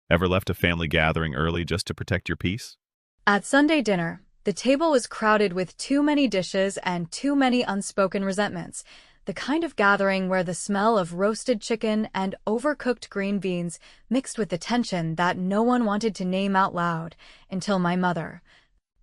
Ever left a family gathering early just to protect your peace? At Sunday dinner, the table was crowded with too many dishes and too many unspoken resentments, the kind of gathering where the smell of roasted chicken and overcooked green beans mixed with the tension that no one wanted to name out loud, until my mother,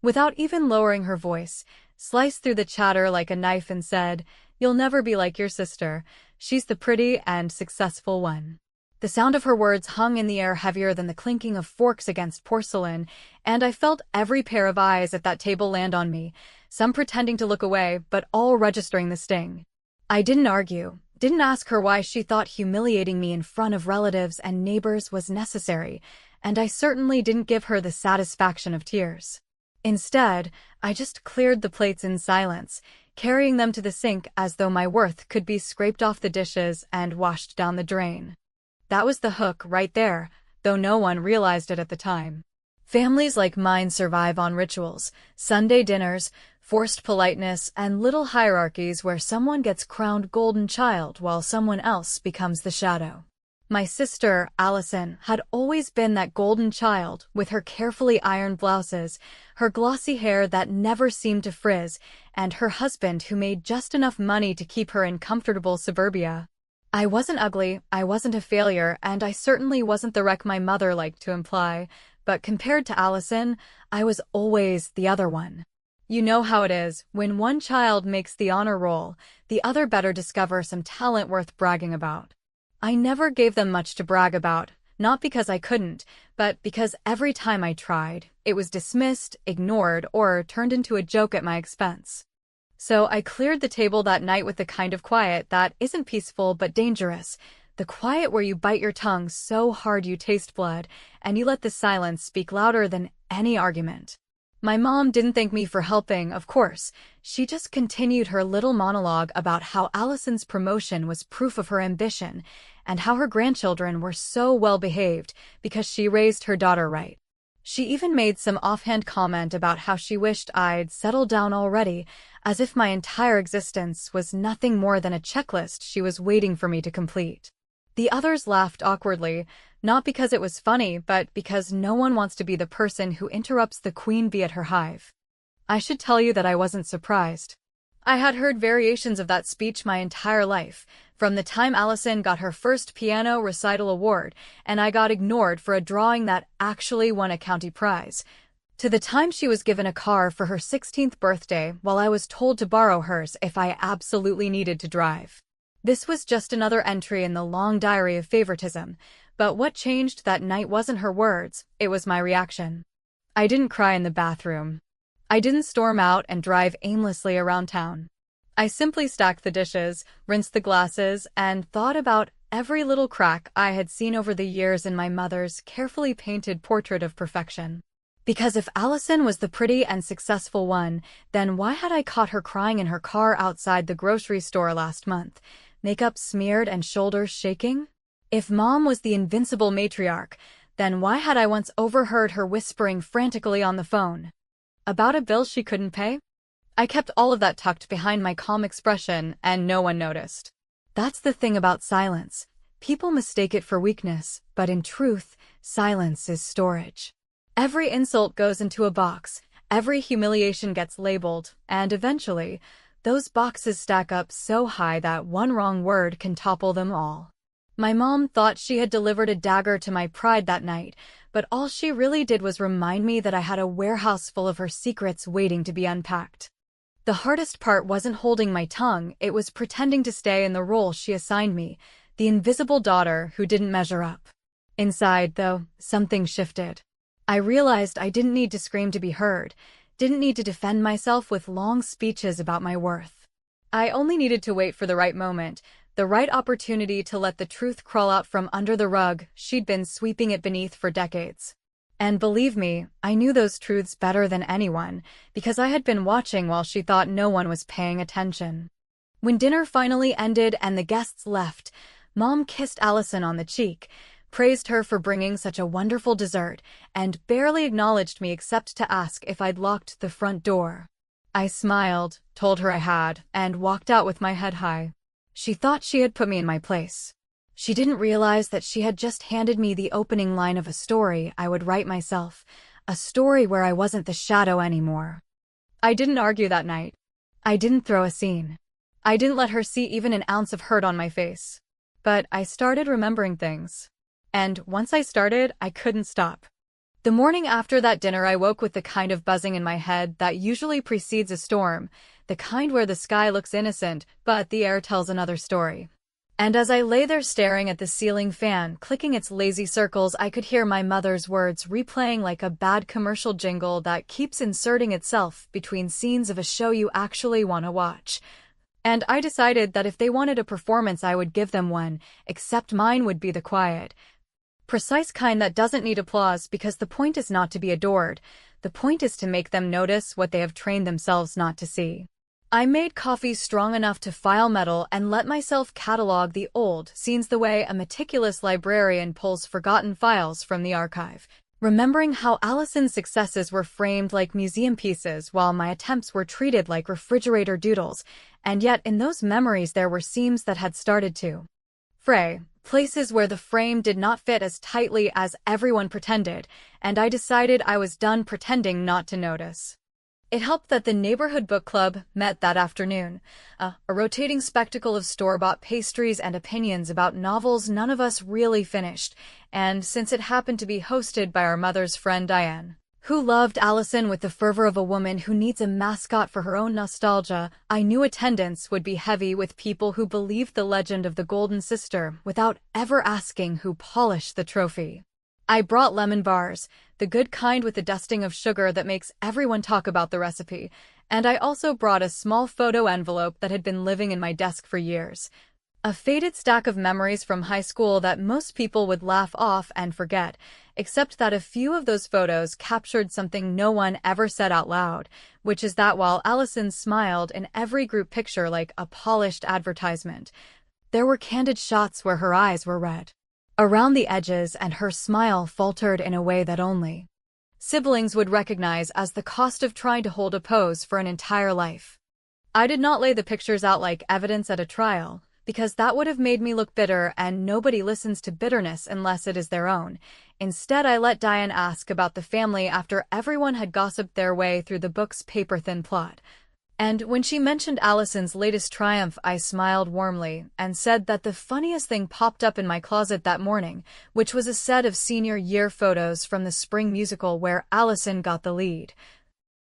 without even lowering her voice, sliced through the chatter like a knife and said, "You'll never be like your sister. She's the pretty and successful one." The sound of her words hung in the air heavier than the clinking of forks against porcelain, and I felt every pair of eyes at that table land on me, some pretending to look away, but all registering the sting. I didn't argue, didn't ask her why she thought humiliating me in front of relatives and neighbors was necessary, and I certainly didn't give her the satisfaction of tears. Instead, I just cleared the plates in silence, carrying them to the sink as though my worth could be scraped off the dishes and washed down the drain. That was the hook right there, though no one realized it at the time. Families like mine survive on rituals, Sunday dinners, forced politeness, and little hierarchies where someone gets crowned golden child while someone else becomes the shadow. My sister, Allison, had always been that golden child, with her carefully ironed blouses, her glossy hair that never seemed to frizz, and her husband who made just enough money to keep her in comfortable suburbia. I wasn't ugly, I wasn't a failure, and I certainly wasn't the wreck my mother liked to imply, but compared to Allison, I was always the other one. You know how it is, when one child makes the honor roll, the other better discover some talent worth bragging about. I never gave them much to brag about, not because I couldn't, but because every time I tried, it was dismissed, ignored, or turned into a joke at my expense. So I cleared the table that night with the kind of quiet that isn't peaceful but dangerous, the quiet where you bite your tongue so hard you taste blood, and you let the silence speak louder than any argument. My mom didn't thank me for helping, of course. She just continued her little monologue about how Allison's promotion was proof of her ambition, and how her grandchildren were so well behaved because she raised her daughter right. She even made some offhand comment about how she wished I'd settled down already, as if my entire existence was nothing more than a checklist she was waiting for me to complete. The others laughed awkwardly, not because it was funny, but because no one wants to be the person who interrupts the queen bee at her hive. I should tell you that I wasn't surprised. I had heard variations of that speech my entire life, from the time Allison got her first piano recital award and I got ignored for a drawing that actually won a county prize, to the time she was given a car for her 16th birthday while I was told to borrow hers if I absolutely needed to drive. This was just another entry in the long diary of favoritism, but what changed that night wasn't her words, it was my reaction. I didn't cry in the bathroom. I didn't storm out and drive aimlessly around town. I simply stacked the dishes, rinsed the glasses, and thought about every little crack I had seen over the years in my mother's carefully painted portrait of perfection. Because if Allison was the pretty and successful one, then why had I caught her crying in her car outside the grocery store last month, makeup smeared and shoulders shaking? If Mom was the invincible matriarch, then why had I once overheard her whispering frantically on the phone about a bill she couldn't pay? I kept all of that tucked behind my calm expression, and no one noticed. That's the thing about silence. People mistake it for weakness, but in truth, silence is storage. Every insult goes into a box, every humiliation gets labeled, and eventually, those boxes stack up so high that one wrong word can topple them all. My mom thought she had delivered a dagger to my pride that night, but all she really did was remind me that I had a warehouse full of her secrets waiting to be unpacked. The hardest part wasn't holding my tongue, it was pretending to stay in the role she assigned me, the invisible daughter who didn't measure up. Inside, though, something shifted. I realized I didn't need to scream to be heard, didn't need to defend myself with long speeches about my worth. I only needed to wait for the right moment, the right opportunity to let the truth crawl out from under the rug she'd been sweeping it beneath for decades. And believe me, I knew those truths better than anyone, because I had been watching while she thought no one was paying attention. When dinner finally ended and the guests left, Mom kissed Allison on the cheek, praised her for bringing such a wonderful dessert, and barely acknowledged me except to ask if I'd locked the front door. I smiled, told her I had, and walked out with my head high. She thought she had put me in my place. She didn't realize that she had just handed me the opening line of a story I would write myself, a story where I wasn't the shadow anymore. I didn't argue that night. I didn't throw a scene. I didn't let her see even an ounce of hurt on my face. But I started remembering things. And once I started, I couldn't stop. The morning after that dinner, I woke with the kind of buzzing in my head that usually precedes a storm, the kind where the sky looks innocent, but the air tells another story. And as I lay there staring at the ceiling fan, clicking its lazy circles, I could hear my mother's words replaying like a bad commercial jingle that keeps inserting itself between scenes of a show you actually want to watch. And I decided that if they wanted a performance, I would give them one, except mine would be the quiet, precise kind that doesn't need applause, because the point is not to be adored. The point is to make them notice what they have trained themselves not to see. I made coffee strong enough to file metal and let myself catalog the old scenes the way a meticulous librarian pulls forgotten files from the archive, remembering how Allison's successes were framed like museum pieces while my attempts were treated like refrigerator doodles, and yet in those memories there were seams that had started to fray, places where the frame did not fit as tightly as everyone pretended, and I decided I was done pretending not to notice. It helped that the neighborhood book club met that afternoon, a rotating spectacle of store-bought pastries and opinions about novels none of us really finished, and since it happened to be hosted by our mother's friend Diane, who loved Allison with the fervor of a woman who needs a mascot for her own nostalgia, I knew attendance would be heavy with people who believed the legend of the Golden Sister without ever asking who polished the trophy. I brought lemon bars, the good kind with the dusting of sugar that makes everyone talk about the recipe, and I also brought a small photo envelope that had been living in my desk for years. A faded stack of memories from high school that most people would laugh off and forget, except that a few of those photos captured something no one ever said out loud, which is that while Allison smiled in every group picture like a polished advertisement, there were candid shots where her eyes were red around the edges and her smile faltered in a way that only siblings would recognize as the cost of trying to hold a pose for an entire life. I did not lay the pictures out like evidence at a trial, because that would have made me look bitter, and nobody listens to bitterness unless it is their own. Instead, I let Diane ask about the family after everyone had gossiped their way through the book's paper-thin plot. And when she mentioned Allison's latest triumph, I smiled warmly and said that the funniest thing popped up in my closet that morning, which was a set of senior year photos from the spring musical where Allison got the lead.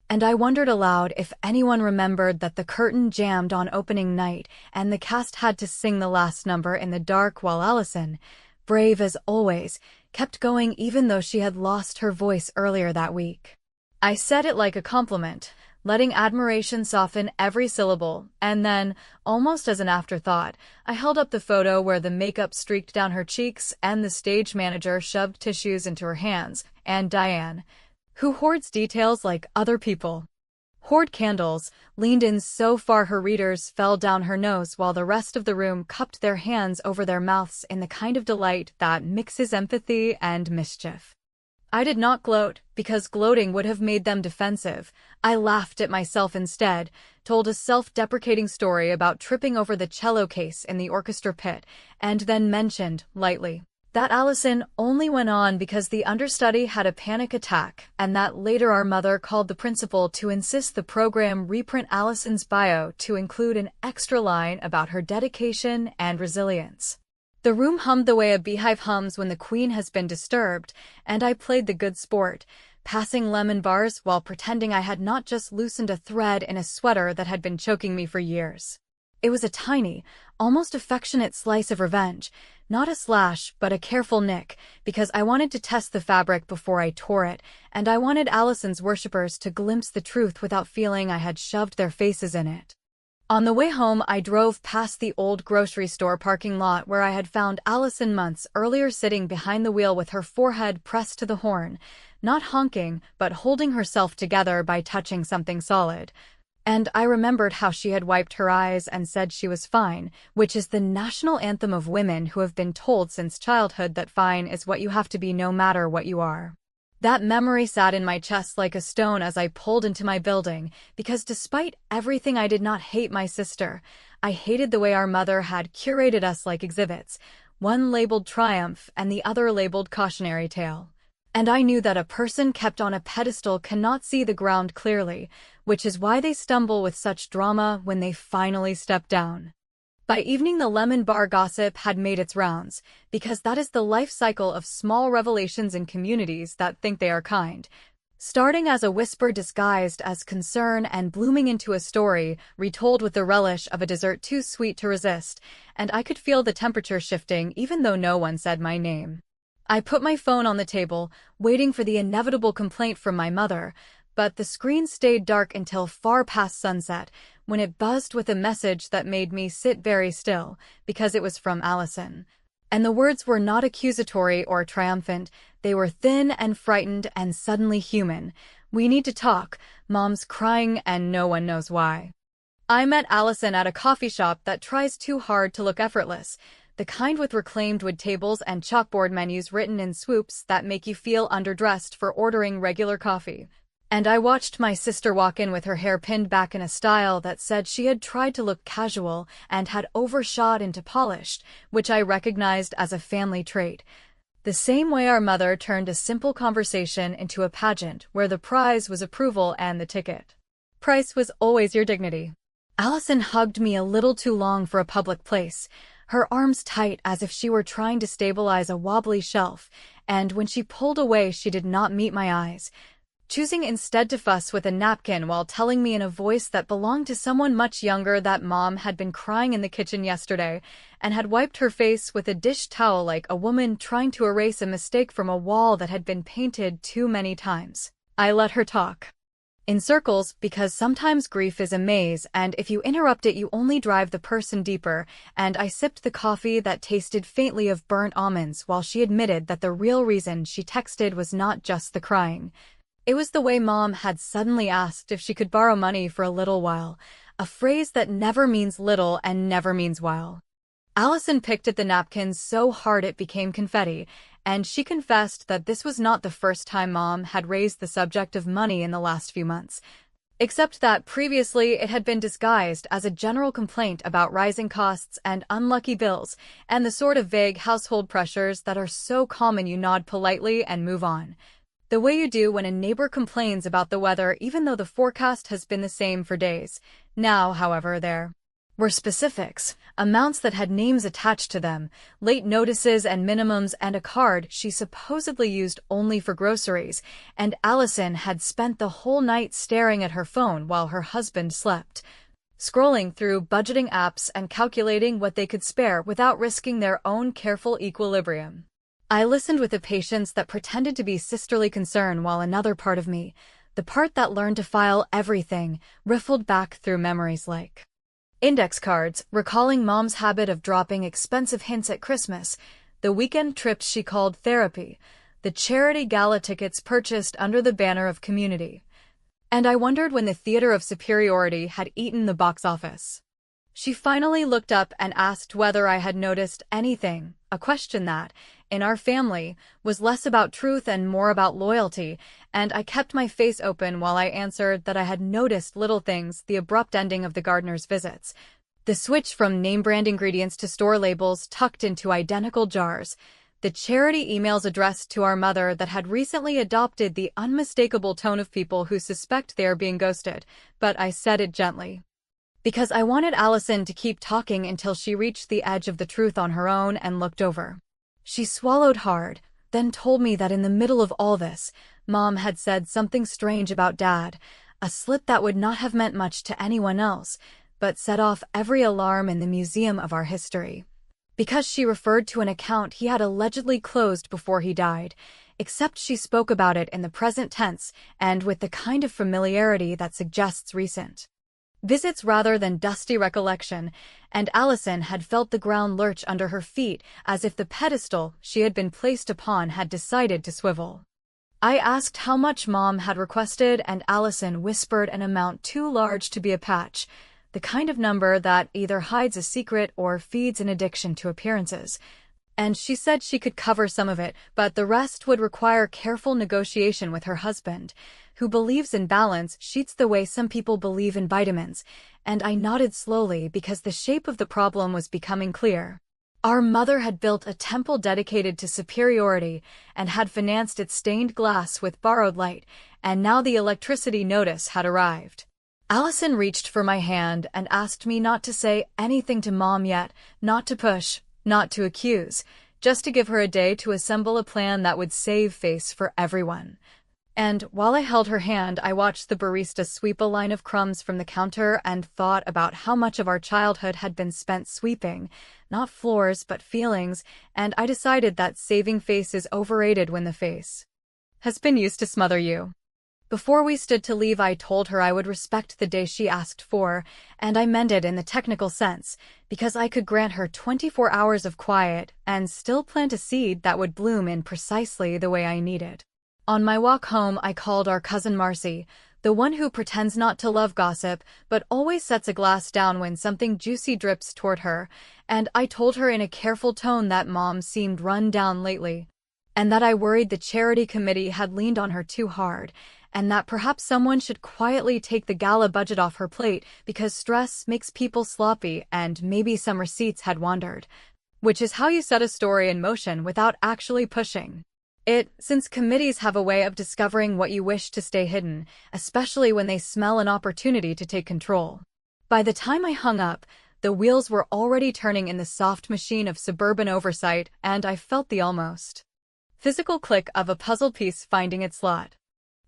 And I wondered aloud if anyone remembered that the curtain jammed on opening night and the cast had to sing the last number in the dark while Allison, brave as always, kept going even though she had lost her voice earlier that week. I said it like a compliment, letting admiration soften every syllable, and then, almost as an afterthought, I held up the photo where the makeup streaked down her cheeks and the stage manager shoved tissues into her hands, and Diane, who hoards details like other people hoard candles, leaned in so far her readers fell down her nose while the rest of the room cupped their hands over their mouths in the kind of delight that mixes empathy and mischief. I did not gloat, because gloating would have made them defensive. I laughed at myself instead, told a self-deprecating story about tripping over the cello case in the orchestra pit, and then mentioned, lightly, that Allison only went on because the understudy had a panic attack, and that later our mother called the principal to insist the program reprint Allison's bio to include an extra line about her dedication and resilience. The room hummed the way a beehive hums when the queen has been disturbed, and I played the good sport, passing lemon bars while pretending I had not just loosened a thread in a sweater that had been choking me for years. It was a tiny, almost affectionate slice of revenge, not a slash but a careful nick, because I wanted to test the fabric before I tore it, and I wanted Allison's worshippers to glimpse the truth without feeling I had shoved their faces in it. On the way home, I drove past the old grocery store parking lot where I had found Allison months earlier sitting behind the wheel with her forehead pressed to the horn, not honking, but holding herself together by touching something solid. And I remembered how she had wiped her eyes and said she was fine, which is the national anthem of women who have been told since childhood that fine is what you have to be no matter what you are. That memory sat in my chest like a stone as I pulled into my building, because despite everything I did not hate my sister. I hated the way our mother had curated us like exhibits. one labeled triumph and the other labeled cautionary tale. And I knew that a person kept on a pedestal cannot see the ground clearly, which is why they stumble with such drama when they finally step down. By evening, the lemon bar gossip had made its rounds, because that is the life cycle of small revelations in communities that think they are kind. Starting as a whisper disguised as concern and blooming into a story retold with the relish of a dessert too sweet to resist, and I could feel the temperature shifting even though no one said my name. I put my phone on the table, waiting for the inevitable complaint from my mother, but the screen stayed dark until far past sunset, when it buzzed with a message that made me sit very still, because it was from Allison. And the words were not accusatory or triumphant, they were thin and frightened and suddenly human. "We need to talk, Mom's crying and no one knows why." I met Allison at a coffee shop that tries too hard to look effortless, the kind with reclaimed wood tables and chalkboard menus written in swoops that make you feel underdressed for ordering regular coffee. And I watched my sister walk in with her hair pinned back in a style that said she had tried to look casual and had overshot into polished, which I recognized as a family trait. The same way our mother turned a simple conversation into a pageant where the prize was approval and the ticket price was always your dignity. Allison hugged me a little too long for a public place, her arms tight as if she were trying to stabilize a wobbly shelf, and when she pulled away she did not meet my eyes, choosing instead to fuss with a napkin while telling me in a voice that belonged to someone much younger that Mom had been crying in the kitchen yesterday and had wiped her face with a dish towel like a woman trying to erase a mistake from a wall that had been painted too many times. I let her talk in circles because sometimes grief is a maze, and if you interrupt it you only drive the person deeper, and I sipped the coffee that tasted faintly of burnt almonds while she admitted that the real reason she texted was not just the crying. It was the way Mom had suddenly asked if she could borrow money for a little while, a phrase that never means little and never means while. Allison picked at the napkins so hard it became confetti, and she confessed that this was not the first time Mom had raised the subject of money in the last few months, except that previously it had been disguised as a general complaint about rising costs and unlucky bills, and the sort of vague household pressures that are so common you nod politely and move on. The way you do when a neighbor complains about the weather even though the forecast has been the same for days. Now, however, there were specifics, amounts that had names attached to them, late notices and minimums, and a card she supposedly used only for groceries, and Allison had spent the whole night staring at her phone while her husband slept, scrolling through budgeting apps and calculating what they could spare without risking their own careful equilibrium. I listened with a patience that pretended to be sisterly concern while another part of me, the part that learned to file everything, riffled back through memories like index cards, recalling Mom's habit of dropping expensive hints at Christmas, the weekend trips she called therapy, the charity gala tickets purchased under the banner of community. And I wondered when the theater of superiority had eaten the box office. She finally looked up and asked whether I had noticed anything, a question that, in our family, was less about truth and more about loyalty, and I kept my face open while I answered that I had noticed little things: the abrupt ending of the gardener's visits, the switch from name-brand ingredients to store labels tucked into identical jars, the charity emails addressed to our mother that had recently adopted the unmistakable tone of people who suspect they are being ghosted, but I said it gently, because I wanted Allison to keep talking until she reached the edge of the truth on her own and looked over. She swallowed hard, then told me that in the middle of all this, Mom had said something strange about Dad, a slip that would not have meant much to anyone else, but set off every alarm in the museum of our history. Because she referred to an account he had allegedly closed before he died, except she spoke about it in the present tense and with the kind of familiarity that suggests recent visits rather than dusty recollection, and Allison had felt the ground lurch under her feet as if the pedestal she had been placed upon had decided to swivel. I asked how much Mom had requested, and Allison whispered an amount too large to be a patch, the kind of number that either hides a secret or feeds an addiction to appearances. And she said she could cover some of it, but the rest would require careful negotiation with her husband, who believes in balance sheets the way some people believe in vitamins, and I nodded slowly because the shape of the problem was becoming clear. Our mother had built a temple dedicated to superiority and had financed its stained glass with borrowed light, and now the electricity notice had arrived. Allison reached for my hand and asked me not to say anything to Mom yet, not to push, not to accuse, just to give her a day to assemble a plan that would save face for everyone. And while I held her hand, I watched the barista sweep a line of crumbs from the counter and thought about how much of our childhood had been spent sweeping, not floors but feelings, and I decided that saving face is overrated when the face has been used to smother you. Before we stood to leave, I told her I would respect the day she asked for, and I meant it in the technical sense, because I could grant her 24 hours of quiet and still plant a seed that would bloom in precisely the way I needed. On my walk home, I called our cousin Marcy, the one who pretends not to love gossip, but always sets a glass down when something juicy drips toward her, and I told her in a careful tone that Mom seemed run down lately, and that I worried the charity committee had leaned on her too hard, and that perhaps someone should quietly take the gala budget off her plate because stress makes people sloppy and maybe some receipts had wandered. Which is how you set a story in motion without actually pushing it, since committees have a way of discovering what you wish to stay hidden, especially when they smell an opportunity to take control. By the time I hung up, the wheels were already turning in the soft machine of suburban oversight, and I felt the almost physical click of a puzzle piece finding its slot.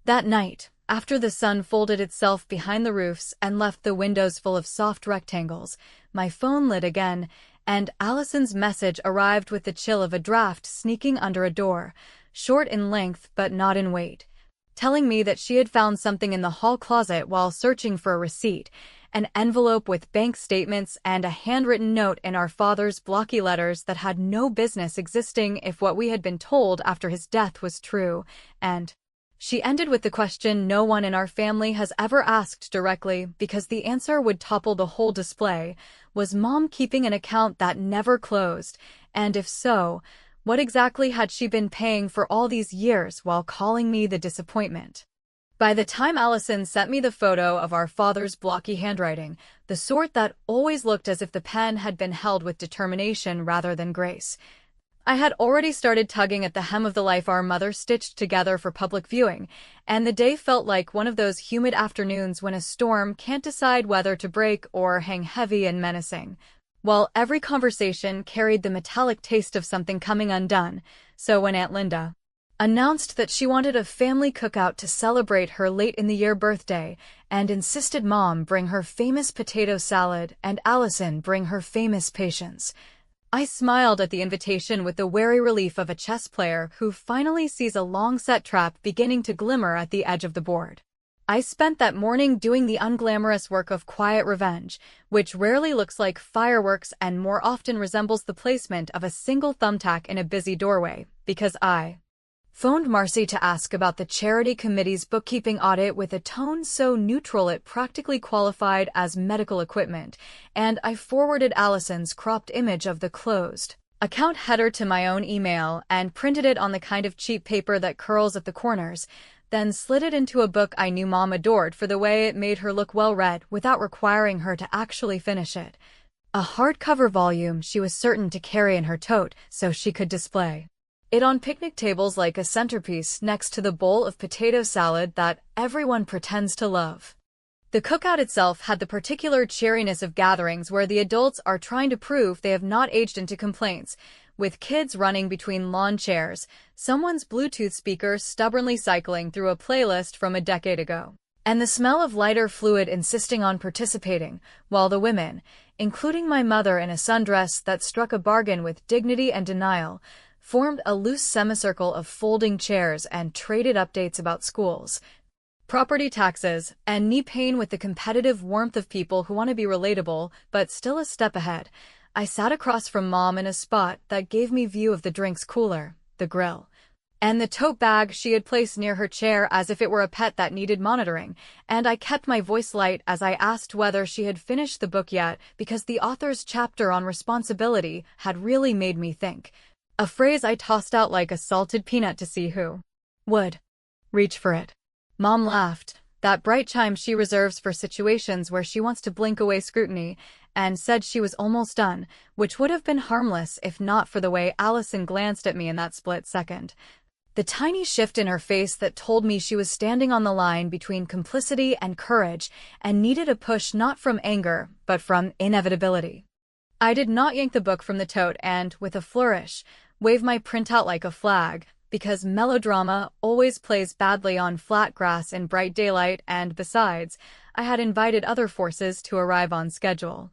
That night, after the sun folded itself behind the roofs and left the windows full of soft rectangles, my phone lit again, and Allison's message arrived with the chill of a draft sneaking under a door, short in length but not in weight, telling me that she had found something in the hall closet while searching for a receipt, an envelope with bank statements and a handwritten note in our father's blocky letters that had no business existing if what we had been told after his death was true, and she ended with the question no one in our family has ever asked directly because the answer would topple the whole display. Was Mom keeping an account that never closed? And if so, what exactly had she been paying for all these years while calling me the disappointment? By the time Allison sent me the photo of our father's blocky handwriting, the sort that always looked as if the pen had been held with determination rather than grace, I had already started tugging at the hem of the life our mother stitched together for public viewing, and the day felt like one of those humid afternoons when a storm can't decide whether to break or hang heavy and menacing. While every conversation carried the metallic taste of something coming undone, so when Aunt Linda announced that she wanted a family cookout to celebrate her late-in-the-year birthday and insisted Mom bring her famous potato salad and Allison bring her famous patience, I smiled at the invitation with the wary relief of a chess player who finally sees a long-set trap beginning to glimmer at the edge of the board. I spent that morning doing the unglamorous work of quiet revenge, which rarely looks like fireworks and more often resembles the placement of a single thumbtack in a busy doorway, because I phoned Marcy to ask about the charity committee's bookkeeping audit with a tone so neutral it practically qualified as medical equipment, and I forwarded Allison's cropped image of the closed account header to my own email and printed it on the kind of cheap paper that curls at the corners, then slid it into a book I knew Mom adored for the way it made her look well-read without requiring her to actually finish it. A hardcover volume she was certain to carry in her tote so she could display it on picnic tables like a centerpiece next to the bowl of potato salad that everyone pretends to love. The cookout itself had the particular cheeriness of gatherings where the adults are trying to prove they have not aged into complaints, with kids running between lawn chairs, someone's Bluetooth speaker stubbornly cycling through a playlist from a decade ago, and the smell of lighter fluid insisting on participating, while the women, including my mother in a sundress that struck a bargain with dignity and denial, formed a loose semicircle of folding chairs and traded updates about schools, property taxes, and knee pain with the competitive warmth of people who want to be relatable but still a step ahead. I sat across from Mom in a spot that gave me view of the drinks cooler, the grill, and the tote bag she had placed near her chair as if it were a pet that needed monitoring, and I kept my voice light as I asked whether she had finished the book yet because the author's chapter on responsibility had really made me think. A phrase I tossed out like a salted peanut to see who would reach for it. Mom laughed, that bright chime she reserves for situations where she wants to blink away scrutiny, and said she was almost done, which would have been harmless if not for the way Allison glanced at me in that split second. The tiny shift in her face that told me she was standing on the line between complicity and courage and needed a push not from anger, but from inevitability. I did not yank the book from the tote and, with a flourish, wave my printout like a flag, because melodrama always plays badly on flat grass in bright daylight, and besides, I had invited other forces to arrive on schedule.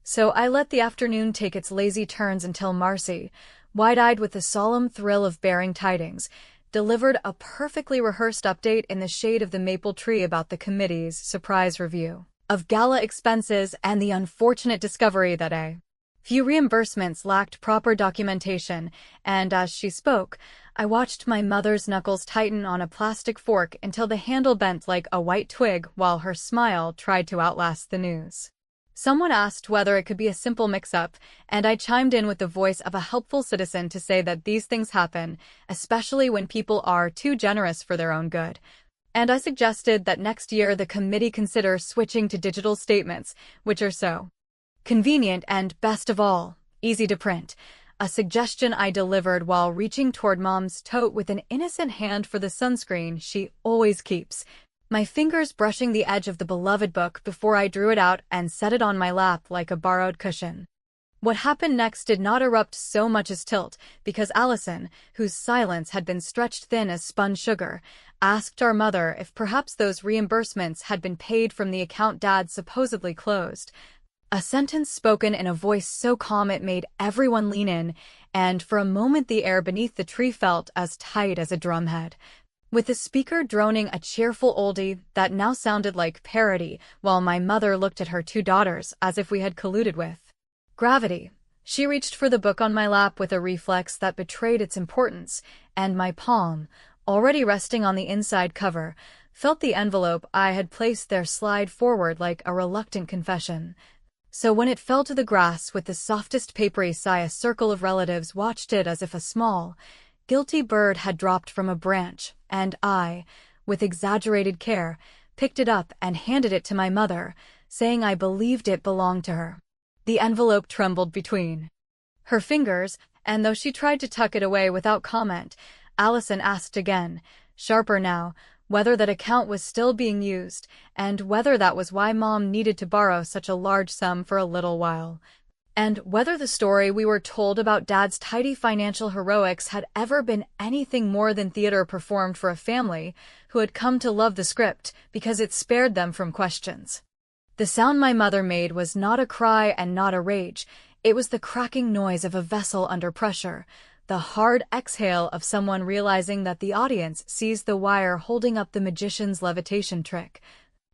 So I let the afternoon take its lazy turns until Marcy, wide-eyed with the solemn thrill of bearing tidings, delivered a perfectly rehearsed update in the shade of the maple tree about the committee's surprise review of gala expenses and the unfortunate discovery that a few reimbursements lacked proper documentation, and as she spoke, I watched my mother's knuckles tighten on a plastic fork until the handle bent like a white twig while her smile tried to outlast the news. Someone asked whether it could be a simple mix-up, and I chimed in with the voice of a helpful citizen to say that these things happen, especially when people are too generous for their own good. And I suggested that next year the committee consider switching to digital statements, which are so convenient and, best of all, easy to print. A suggestion I delivered while reaching toward Mom's tote with an innocent hand for the sunscreen she always keeps, my fingers brushing the edge of the beloved book before I drew it out and set it on my lap like a borrowed cushion. What happened next did not erupt so much as tilt, because Allison, whose silence had been stretched thin as spun sugar, asked our mother if perhaps those reimbursements had been paid from the account Dad supposedly closed. A sentence spoken in a voice so calm it made everyone lean in, and for a moment the air beneath the tree felt as tight as a drumhead, with the speaker droning a cheerful oldie that now sounded like parody, while my mother looked at her two daughters as if we had colluded with gravity. She reached for the book on my lap with a reflex that betrayed its importance, and my palm, already resting on the inside cover, felt the envelope I had placed there slide forward like a reluctant confession. So when it fell to the grass with the softest papery sigh, a circle of relatives watched it as if a small, guilty bird had dropped from a branch, and I, with exaggerated care, picked it up and handed it to my mother, saying I believed it belonged to her. The envelope trembled between her fingers, and though she tried to tuck it away without comment, Allison asked again, sharper now, whether that account was still being used, and whether that was why Mom needed to borrow such a large sum for a little while, and whether the story we were told about Dad's tidy financial heroics had ever been anything more than theater performed for a family who had come to love the script because it spared them from questions. The sound my mother made was not a cry and not a rage. It was the cracking noise of a vessel under pressure, the hard exhale of someone realizing that the audience sees the wire holding up the magician's levitation trick.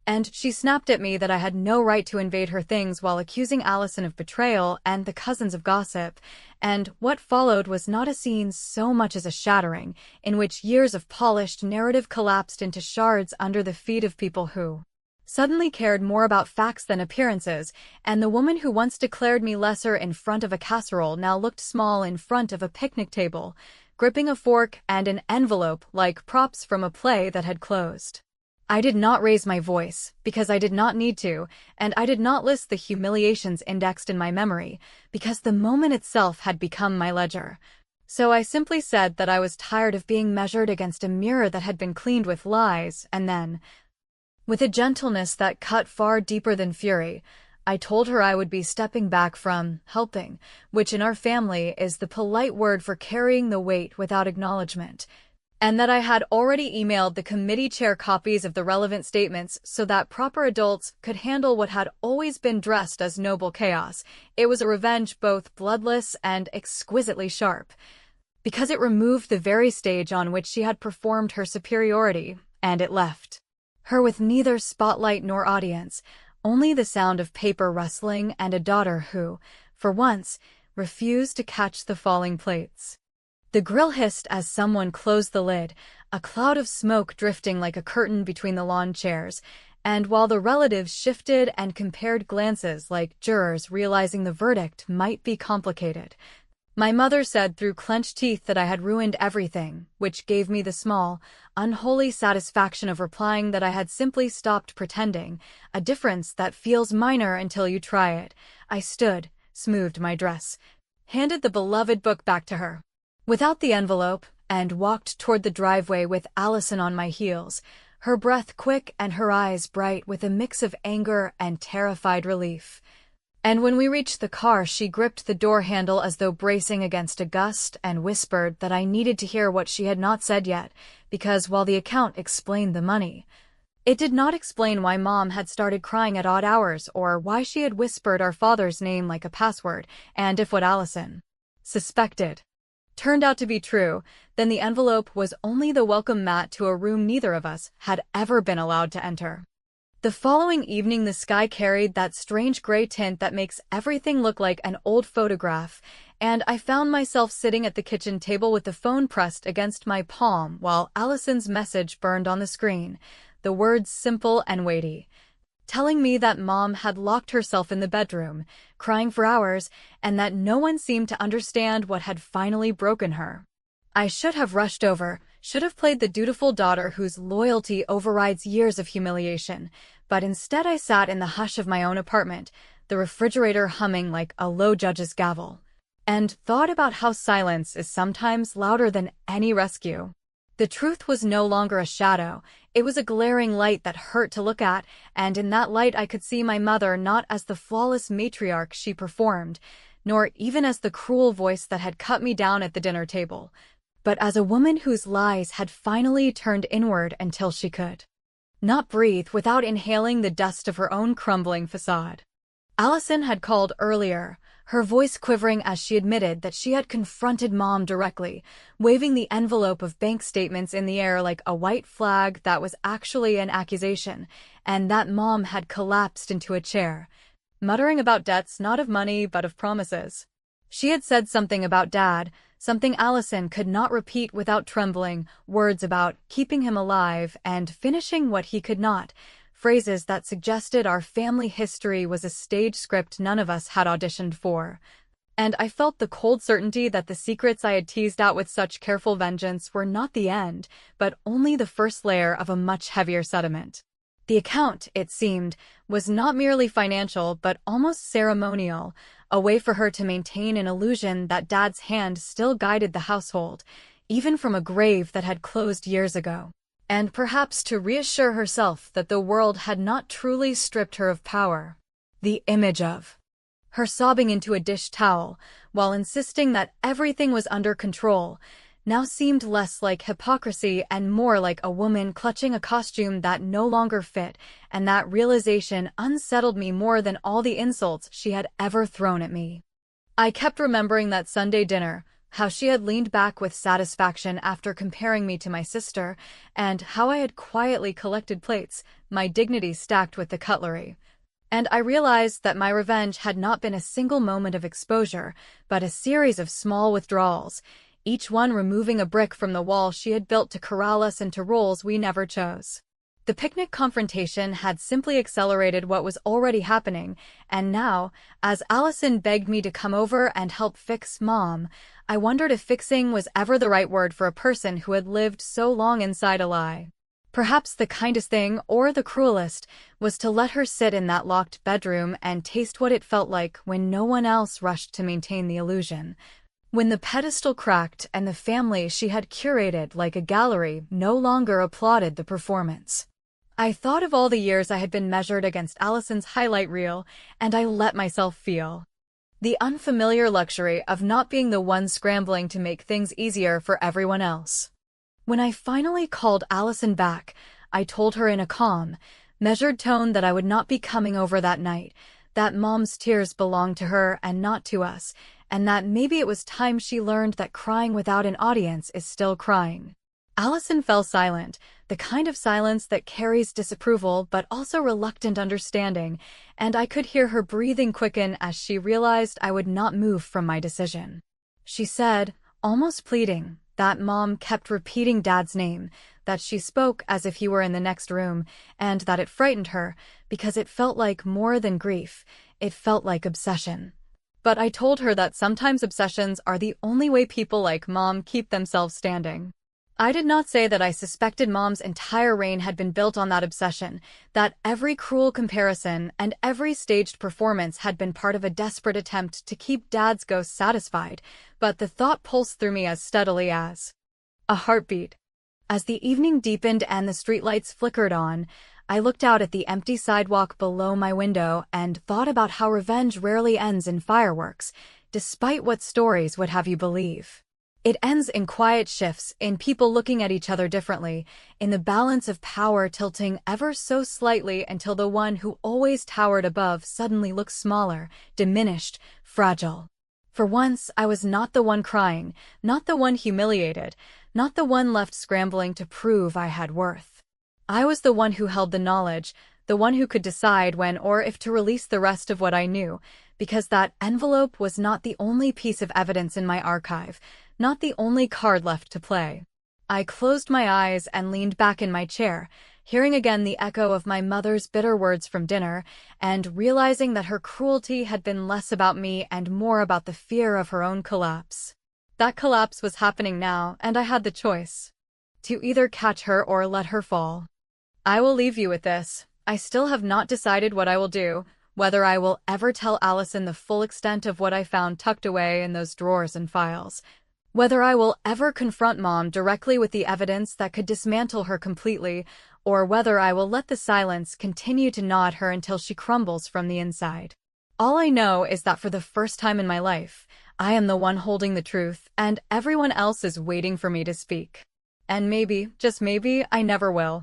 And she snapped at me that I had no right to invade her things while accusing Allison of betrayal and the cousins of gossip, and what followed was not a scene so much as a shattering, in which years of polished narrative collapsed into shards under the feet of people who suddenly cared more about facts than appearances, and the woman who once declared me lesser in front of a casserole now looked small in front of a picnic table, gripping a fork and an envelope like props from a play that had closed. I did not raise my voice, because I did not need to, and I did not list the humiliations indexed in my memory, because the moment itself had become my ledger. So I simply said that I was tired of being measured against a mirror that had been cleaned with lies, and then, with a gentleness that cut far deeper than fury, I told her I would be stepping back from helping, which in our family is the polite word for carrying the weight without acknowledgement, and that I had already emailed the committee chair copies of the relevant statements so that proper adults could handle what had always been dressed as noble chaos. It was a revenge both bloodless and exquisitely sharp, because it removed the very stage on which she had performed her superiority, and it left her with neither spotlight nor audience, only the sound of paper rustling and a daughter who, for once, refused to catch the falling plates. The grill hissed as someone closed the lid, a cloud of smoke drifting like a curtain between the lawn chairs, and while the relatives shifted and compared glances like jurors realizing the verdict might be complicated, My mother said through clenched teeth that I had ruined everything, which gave me the small, unholy satisfaction of replying that I had simply stopped pretending, a difference that feels minor until you try it. I stood, smoothed my dress, handed the beloved book back to her, without the envelope, and walked toward the driveway with Allison on my heels, her breath quick and her eyes bright with a mix of anger and terrified relief. And when we reached the car, she gripped the door handle as though bracing against a gust and whispered that I needed to hear what she had not said yet, because while the account explained the money, it did not explain why Mom had started crying at odd hours or why she had whispered our father's name like a password, and if what Allison suspected turned out to be true, then the envelope was only the welcome mat to a room neither of us had ever been allowed to enter. The following evening, the sky carried that strange gray tint that makes everything look like an old photograph, and I found myself sitting at the kitchen table with the phone pressed against my palm while Allison's message burned on the screen, the words simple and weighty, telling me that Mom had locked herself in the bedroom, crying for hours, and that no one seemed to understand what had finally broken her. I should have rushed over, should have played the dutiful daughter whose loyalty overrides years of humiliation, but instead I sat in the hush of my own apartment, the refrigerator humming like a low judge's gavel, and thought about how silence is sometimes louder than any rescue. The truth was no longer a shadow, it was a glaring light that hurt to look at, and in that light I could see my mother not as the flawless matriarch she performed, nor even as the cruel voice that had cut me down at the dinner table, but as a woman whose lies had finally turned inward until she could not breathe without inhaling the dust of her own crumbling facade. Allison had called earlier, her voice quivering as she admitted that she had confronted Mom directly, waving the envelope of bank statements in the air like a white flag that was actually an accusation, and that Mom had collapsed into a chair, muttering about debts not of money but of promises. She had said something about Dad, something Allison could not repeat without trembling, words about keeping him alive and finishing what he could not, phrases that suggested our family history was a stage script none of us had auditioned for. And I felt the cold certainty that the secrets I had teased out with such careful vengeance were not the end, but only the first layer of a much heavier sediment. The account, it seemed, was not merely financial but almost ceremonial, a way for her to maintain an illusion that Dad's hand still guided the household, even from a grave that had closed years ago, and perhaps to reassure herself that the world had not truly stripped her of power. The image of her sobbing into a dish towel, while insisting that everything was under control, now seemed less like hypocrisy and more like a woman clutching a costume that no longer fit, and that realization unsettled me more than all the insults she had ever thrown at me. I kept remembering that Sunday dinner, how she had leaned back with satisfaction after comparing me to my sister, and how I had quietly collected plates, my dignity stacked with the cutlery. And I realized that my revenge had not been a single moment of exposure, but a series of small withdrawals, each one removing a brick from the wall she had built to corral us into roles we never chose. The picnic confrontation had simply accelerated what was already happening, and now, as Allison begged me to come over and help fix Mom, I wondered if fixing was ever the right word for a person who had lived so long inside a lie. Perhaps the kindest thing, or the cruelest, was to let her sit in that locked bedroom and taste what it felt like when no one else rushed to maintain the illusion. When the pedestal cracked and the family she had curated like a gallery no longer applauded the performance. I thought of all the years I had been measured against Allison's highlight reel, and I let myself feel the unfamiliar luxury of not being the one scrambling to make things easier for everyone else. When I finally called Allison back, I told her in a calm, measured tone that I would not be coming over that night, that Mom's tears belonged to her and not to us, and that maybe it was time she learned that crying without an audience is still crying. Allison fell silent, the kind of silence that carries disapproval but also reluctant understanding, and I could hear her breathing quicken as she realized I would not move from my decision. She said, almost pleading, that Mom kept repeating Dad's name, that she spoke as if he were in the next room, and that it frightened her, because it felt like more than grief, it felt like obsession. But I told her that sometimes obsessions are the only way people like Mom keep themselves standing. I did not say that I suspected Mom's entire reign had been built on that obsession, that every cruel comparison and every staged performance had been part of a desperate attempt to keep Dad's ghost satisfied, but the thought pulsed through me as steadily as a heartbeat. As the evening deepened and the streetlights flickered on, I looked out at the empty sidewalk below my window and thought about how revenge rarely ends in fireworks, despite what stories would have you believe. It ends in quiet shifts, in people looking at each other differently, in the balance of power tilting ever so slightly until the one who always towered above suddenly looks smaller, diminished, fragile. For once, I was not the one crying, not the one humiliated, not the one left scrambling to prove I had worth. I was the one who held the knowledge, the one who could decide when or if to release the rest of what I knew, because that envelope was not the only piece of evidence in my archive, not the only card left to play. I closed my eyes and leaned back in my chair, hearing again the echo of my mother's bitter words from dinner, and realizing that her cruelty had been less about me and more about the fear of her own collapse. That collapse was happening now, and I had the choice. To either catch her or let her fall. I will leave you with this. I still have not decided what I will do, whether I will ever tell Allison the full extent of what I found tucked away in those drawers and files, whether I will ever confront Mom directly with the evidence that could dismantle her completely, or whether I will let the silence continue to gnaw at her until she crumbles from the inside. All I know is that for the first time in my life, I am the one holding the truth, and everyone else is waiting for me to speak. And maybe, just maybe, I never will.